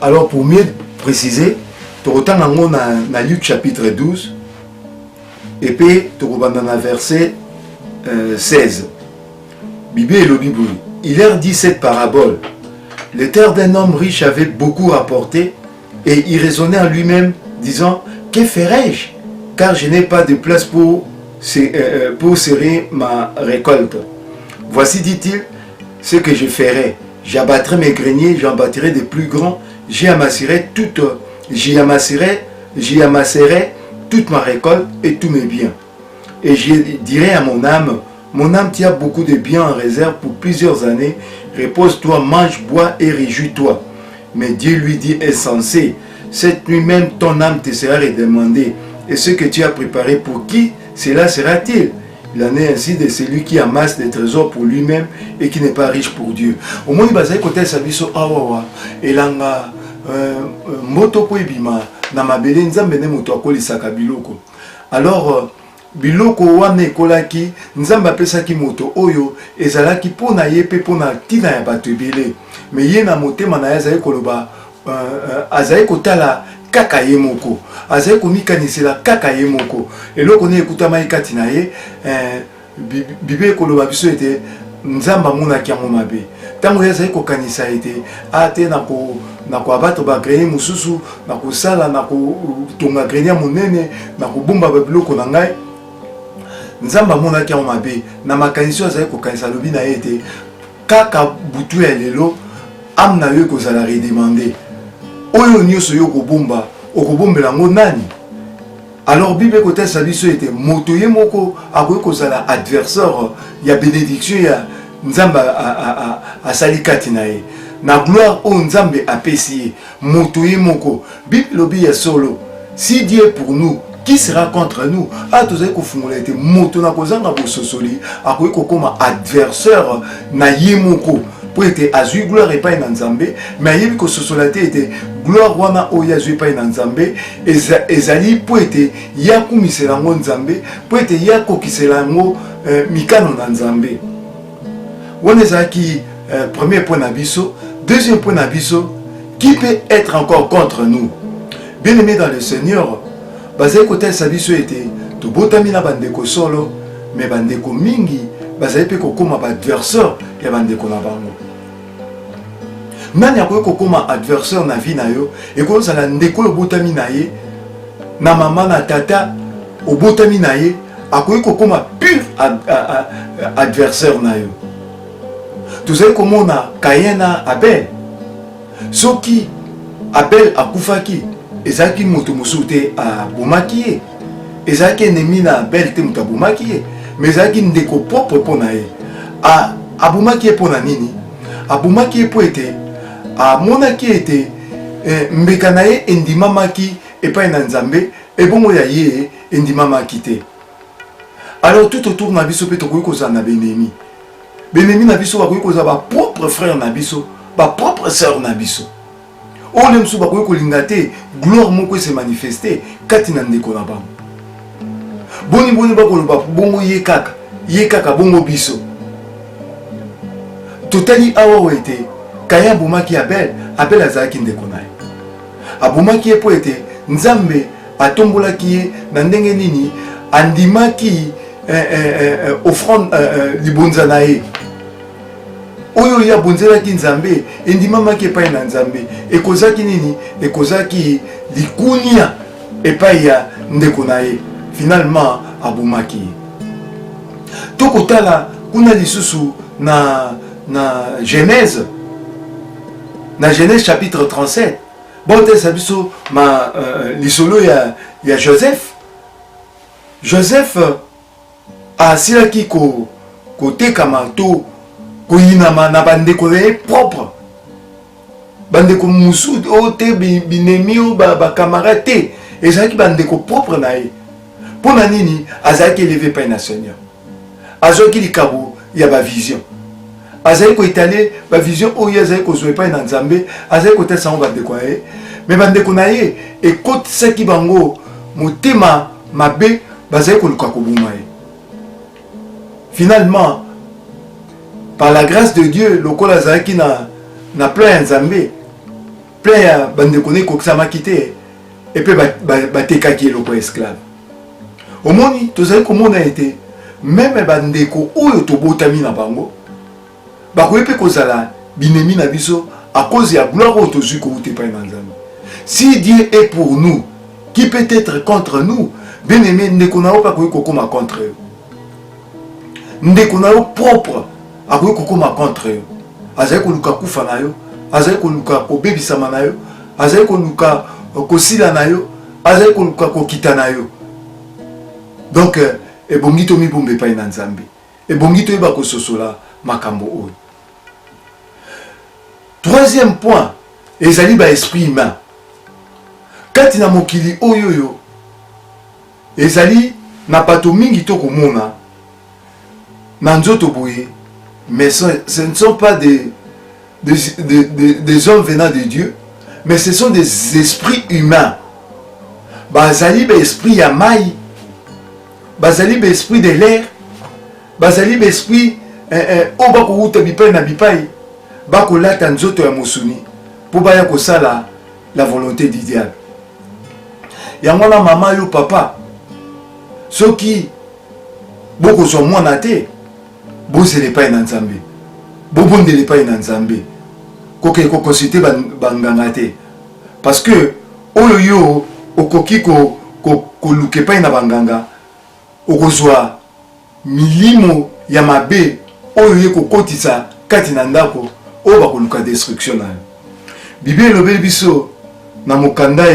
Alors pour mieux préciser, tu autant dans Luc chapitre 12 et puis tu dans verset 16. Bible et le Bible. Il leur dit cette parabole. Le terre d'un homme riche avait beaucoup rapporté et il raisonnait en lui-même disant, que ferai-je car je n'ai pas de place pour serrer ma récolte. Voici, dit-il, ce que je ferai. J'abattrai mes greniers, j'en bâtirai de plus grands, j'y amasserai toute ma récolte et tous mes biens. Et je dirai à mon âme, tu as beaucoup de biens en réserve pour plusieurs années, repose-toi, mange, bois et réjouis-toi. Mais Dieu lui dit, insensé, cette nuit même ton âme te sera redemandée, et ce que tu as préparé pour qui, cela sera-t-il? Il en est ainsi de celui qui amasse des trésors pour lui-même et qui n'est pas riche pour Dieu. Au moins, il va côté sabiso awawa elanga moto po ebima na mabele nzambe ne moto akolisaka biloko. Alors biloko wana ekolaki nzambe apesaki moto oyo ezalaki pona ye pe pona tina ya bato ebele. Mais ye na motema na ye azali koloba azali kotala kaka ye moko azali komikanisela kaka ye moko eloko ne ekutama kati na ye bibe koloba biso ete nzamba amonaki yango mabe ntango ye azali kokanisa ete ate na koabato bagrenier mosusu na kosala na kotonga grenier monene na kobomba babiloko na ngai nzamba amonaki yango mabe na makanisi azali kokanisa lobi na ye ete kaka butu ya lelo ame na yo ekozala redemande oyo nyonso yo kobomba okobombela ngo nani. Alors Bible côté sabiso ete moto ye moko akoki kozala adversaire ya bénédiction ya nzamba asali kati na ye na gloire o nzambe apesi ye moto ye moko. Bible lobi ya solo, si Dieu est pour nous, qui sera contre nous? Tozali kofungola ete moto na kozanga bososoli akoki kokoma adversaire na ye moko pour ete azui gloire epai na nzambe, mais ayebi kososola te ete gloire wana oyo azui epai na nzambe ezali po ete ya kumisela yango nzambe, po ete ya kokisela yango mikano na nzambe. Wana ezalaki premier point na biso. Deuxième point na biso, qui peut être encore contre nous? Bien aimé dans le Seigneur, bazali kotalisa biso ete tobotami na bandeko solo, mais bandeko mingi bazali pe kokoma baadversaire ya bandeko na bango. Nani akoki kokoma adversaire na vie na yo ekozala ndeko obotami na ye na mama na tata obotami na ye akoki kokoma pur adversaire na yo. Tozali komona Kayen na Abel. Soki Abel akufaki ezalaki moto mosusu te abomaki ye, ezalaki ennemi na Abel te moto abomaki ye, mais ezalaki ndeko propre mpo na ye. Abomaki ye mpo na nini? Abomaki ye mpo ete amonaki ete mbeka na ye endimamaki epai na nzambe ebongo ya ye endimamaki te. Alors tout autour na biso pe tokoki kozala na benemi. Benemi na biso bakoki kozala ba propre frère na biso, ba propre sœur na biso. Ole msu bakoki kolinga te gloire moko se manifester kati na ndeko na bango. Boni bakoloba bongo ye kaka bongo biso. Totali awa wete Kayen abomaki Abel azalaki ndeko na ye. Abomaki ye po ete nzambe atombolaki ye na ndenge nini andimaki offrande libonza na ye oyo ya bonzelaki nzambe endimamaki epai na nzambe ekozaki nini ekozaki likunia epai ya ndeko na ye. Finalement abomaki ye. Tokotala kuna lisusu na Genèse. Dans Genèse chapitre 37, bon sabiso ma lisolo ya Joseph. Joseph a silaki ko tekama to ko yinama na bandeko propre. Bandeko musu o te binemi o ba camarade te. Ezaki bandeko propre na ye. Pona nini azaki élevé par na Seigneur. Azoki likabo ya ba vision. Azali ko étaler ba vision oyo azali ko zoe pa na nzambe azali ko tesa ngo bandeko ye mais bandeko na ye ekotisaki bango motema mabe bazali ko luka kobuma ye. Finalement par la grâce de Dieu lokola azalaki na plan ya nzambe plein ya bandekone kokisamaki te epe batekaki eloko esclave omoni tozali komona ete meme bandeko oyo tobotami na bango bakoki mpe kozala binemi na biso à cause ya gloire oyo tozwi kouta epai na Nzambe. Si Dieu est pour nous, qui peut être contre nous? Bien aimé, ndeko na yo pa koki kokoma contre yo, ndeko na yo propre akoki kokoma contre yo, azali koluka kufa na yo, azali koluka kobebisama na yo, azali koluka kosila na yo, azali koluka kokita na yo. Donc ebongi tomibomba epai na Nzambe, ebongi toyeba kososola makambo oyo. Troisième point, ezali ba esprit humain. Kati na mokili oyoyo, ezali na pato mingi to komona na nzoto boye, mais ce ne sont pas des hommes venant de Dieu, mais ce sont des esprits humains. Bazali ba esprit ya mai, bazali ba esprit de l'air, bazali ba esprit oba ko uta bipai na bipai, bako lata nzoto ya mosuni po baya kosala la volonté du diable. Yango na mama yo papa soki boko so mwana te bozele pa na Nzambe, bobondele pa na Nzambe, koke ko consulter banganga te, parce que oyo yo okoki ko luke pa na banganga okozwa milimo ya mabe oyo ye kokotisa kati na ndako oyo bakoluka destruction na yo. Bible elobeli biso na mokanda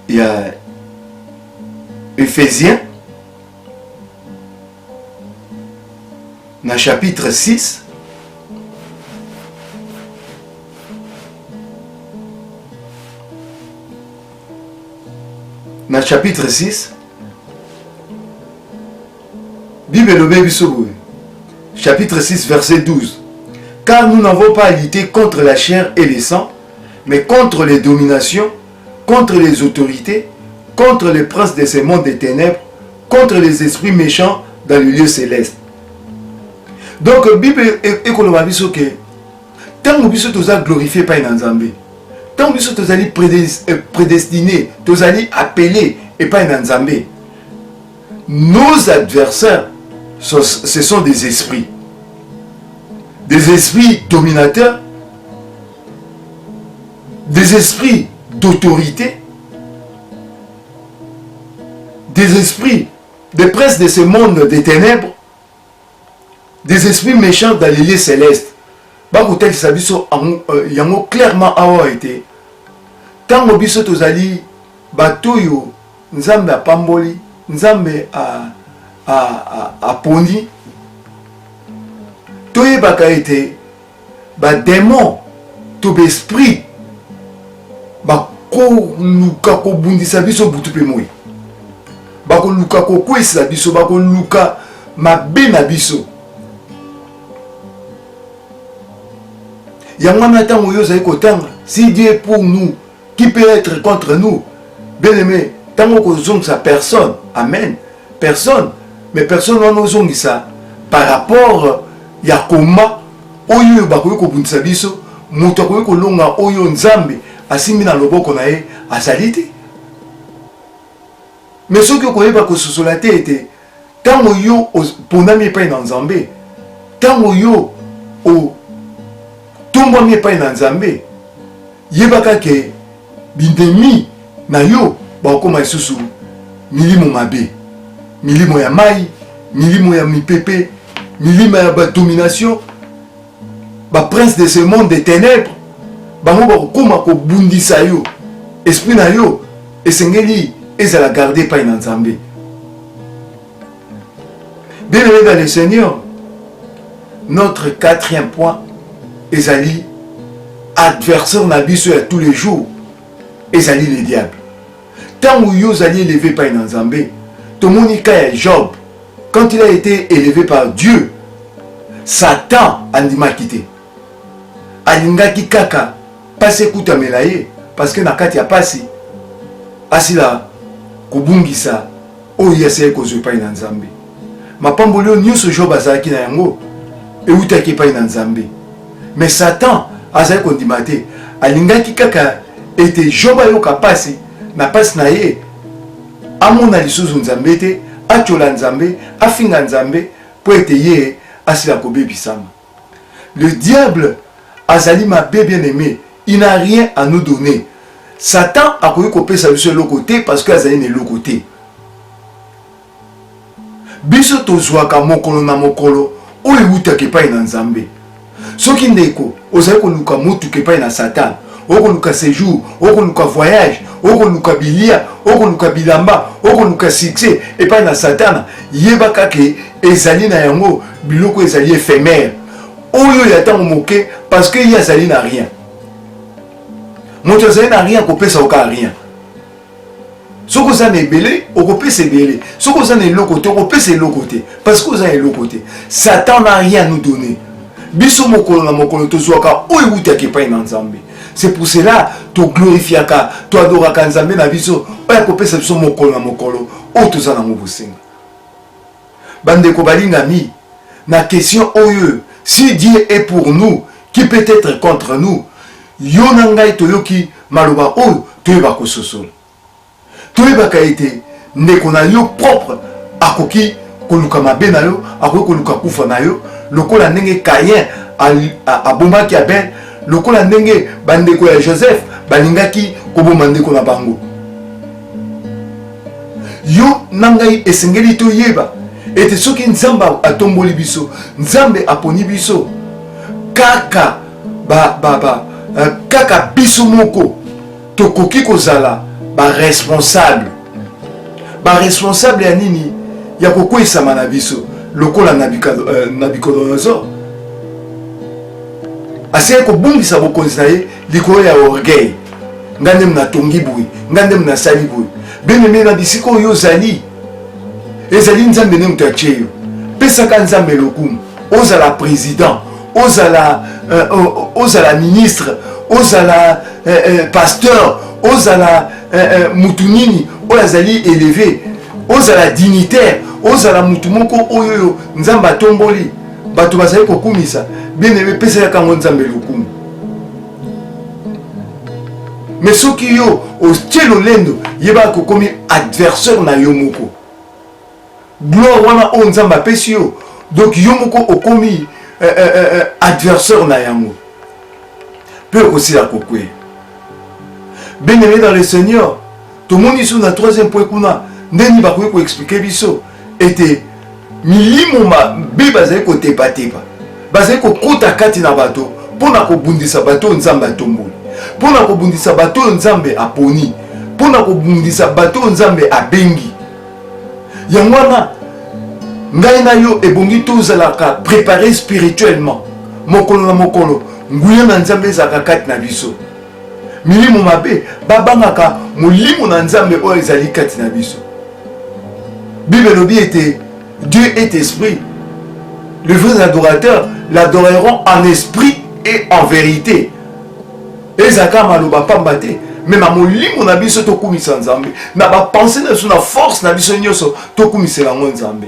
ya Ephésiens na chapitre 6 na chapitre 6 Bible elobeli biso boye, chapitre 6 verset 12. Car nous n'avons pas à lutter contre la chair et le sang, mais contre les dominations, contre les autorités, contre les princes de ce monde des ténèbres, contre les esprits méchants dans le lieu céleste. Donc, la Bible est comme la Bible que tant que biso toza glorifié par Nzambe, tant que biso toza prédestiné, toza appelé et par Nzambe, nos adversaires, ce sont des esprits dominateurs, des esprits d'autorité, des esprits, des princes de ce monde des ténèbres, des esprits méchants dans les lieux célestes. Bakotel sabiso yango clairement awa été. Tango biso tozali batoyo Nzambe apamboli, Nzambe a poni. Toye baka été ba démon to esprit ba ko luka ko bundisa biso butu pe moi. Ba ko luka ko kwesa biso, ba ko luka mabe na biso. Yangana tango yo zai kotanga, si Dieu est pour nous, qui peut être contre nous? Bien aimé, tango ko zongisa personne, amen, personne, mais personne n'en zongisa par rapport ya koma oyo bakoyi ko bundisa biso, mutu akoyi ko longa oyo Nzambe asimbi na loboko na ye azali te. Mais soki okoyeba kososola te ete tango yo ponami epai na Nzambe, tango yo tombwami epai na Nzambe, yebaka ke bindemi na yo bakoma lisusu milimo mabe, milimo ya mai, milimo ya mipepe, milimo ya domination, ba prince de ce monde des ténèbres, bango bakoma ko bundisa yo, esprit na yo esengeli ezala garder epai na Nzambe. Bien aimé dans le Seigneur, notre quatrième point, ezali adversaire na biso ya tous les jours, ezali le diable. Tant où yo zali élevé par Nzambe, tout le monde dit Job, quand il a été élevé par Dieu, Satan andima quitté. Alingaki kaka passe kuta melaye parce que nakati ya pasi asila kubungisa oyo yase ko zo pa Nzambe. Mapambolo nyuso Job azaki na yango e utaki pa Nzambe. Mais Satan azali kondima te alingaki kaka ete Job ayoka pasi na pasi na ye amona lisusu nzambe te atiola nzambe afinga nzambe po ete ye asila kobebisama. Le diable azali mabe bien aimé, il n'a rien à nous donner. Satan a koyi kopesa biso eloko te parce que azali na eloko te. Biso tozwaka mokolo na mokolo oyo ewutaka epai na nzambe. Soki ndeko ozali koluka motuka epai na Satan, okoluka séjour, okoluka voyage, okoluka bilia, okoluka bilamba, okoluka succès epai na Satan, yebaka ke ezali na yango biloko ezali éphémère. Oyo ya tango moke parce que ya azali na rien. Moto azali na rien kopesa oka rien. Soko za na ebele okopesa ebele, soko za na eloko te okopesa eloko te parce que oza eloko te. Satan n'a rien à nous donner. Biso mokolo na mokolo tozwaka oyo utaki epai na nzambe. C'est pour cela to glorifiaka, to adoraka nzambe na biso oyo kopesa biso mokolo na mokolo oyo toza na mobosenga. Bandeko balingami na question oyo, si Dieu est pour nous, qui peut être contre nous? Yo na ngai toyoki maloba oyo toyeba kososola. Toyebaka ete ndeko na yo propre akoki koluka mabe na yo, akoki koluka kufa na yo, lokola ndenge Caïn abomaki Abel, lokola ndenge bandeko ya Joseph balingaki koboma ndeko na bango. Yo na ngai esengeli toyeba ete soki nzambe atomboli biso, nzambe aponi biso, kaka kaka biso moko tokoki kozala responsable. Responsable ya nini? Ya kokwesama na biso lokola Nabucodonosor aseye kobungisa bokonzi na ye likolo ya orgueil. Ngande mna tongi boui, ngande mna sali boui. Bien-aimé na bisika oyo ozali, ezali nzambe ne mutu atie yo. Pesaka nzambe lokumu, ozala président, ozala ministre, ozala pasteur, ozala mutu nini oyo azali élevé, ozala dignitaire, ozala mutu moko oyo nzambe atomboli bato bazali kokumisa. Bien-aimé, pesaka ngo nzambe lokumu. Mais soki yo otie lolendo yeba kokomi adversaire na yo moko, gloire wana o nzambe apesi yo, donc yo moko okomi adversaire na yango pe okosila kokwe. Bien-aimé dans le Seigneur, tomoni sou na troisième point kuna ndeni bakoki ko expliquer biso ete milimo mabe bazali kotepatepa, bazali kokota kati na bato mpona kobundisa bato nzambe atomboli, mpona kobundisa bato nzambe aponi, mpona kobundisa bato nzambe abengi. Yango wana ngai na yo ebongi tozalaka préparé spirituellement mokolo na mokolo, nguya na nzambe ezalaka kati na biso. Milimo mabe babangaka molimo na nzambe oyo ezali kati na biso. Bible elobi ete Dieu est esprit. Les vrais adorateurs l'adoreront en esprit et en vérité. Ezaka maloba pamba te, mais ma molimo na biso tokumisa nzambe, na ba penser na so na force na biso nyoso tokumisela ngo nzambe.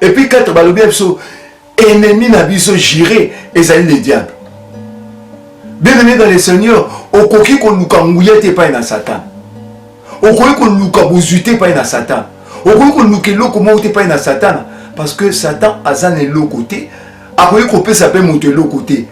Et puis quatre balobi biso ennemi na biso juré ezali le diable. Bien-aimé dans le Seigneur, okoki koluka nguya te pa na Satan, okoki koluka bozuite pa na Satan, okoki koluka eloko moko te pa na Satan, parce que Satan aza na eloko te, akoki kopesa pe moto eloko te.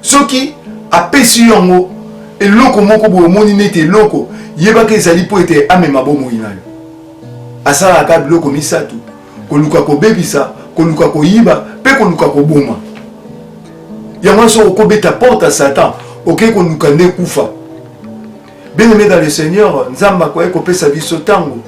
Soki apesi yango eloko moko boye omoni nete eloko yebaka ezali po ete amema bomoi na yo. Asalaka biloko misatu: koluka kobebisa, koluka koyiba, pe koluka koboma. Yango so okobeta porte à Satan, ok koluka nde kufa. Bien-aimé dans le Seigneur, nzamba kwa kopesa biso tango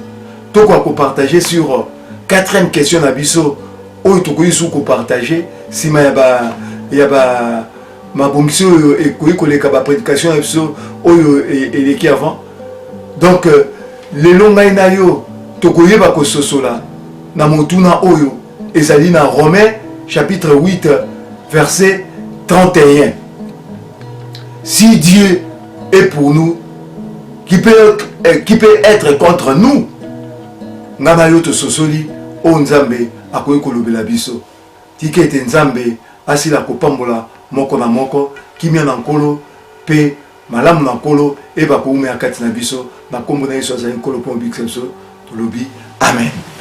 toko ko partager sur quatrième question na biso oyo toko yisu ko partager sima ya ba mabongisi oyo ekoki koleka ba prédication ya biso oyo eleki avant. Donc lelo ngai na yo tokoyeba kososola na motuna oyo ezali na Romains chapitre 8 verset 31. Si Dieu est pour nous, qui peut être contre nous? Ngana yo to sosoli o nzambe akoki kolobela biso. tika ete nzambe asila kopambola moko na moko kimia na nkolo pe malamu na nkolo eba koumea kati na biso na kombo na Yesu azali nkolo mpo bikisa biso tolobi amen.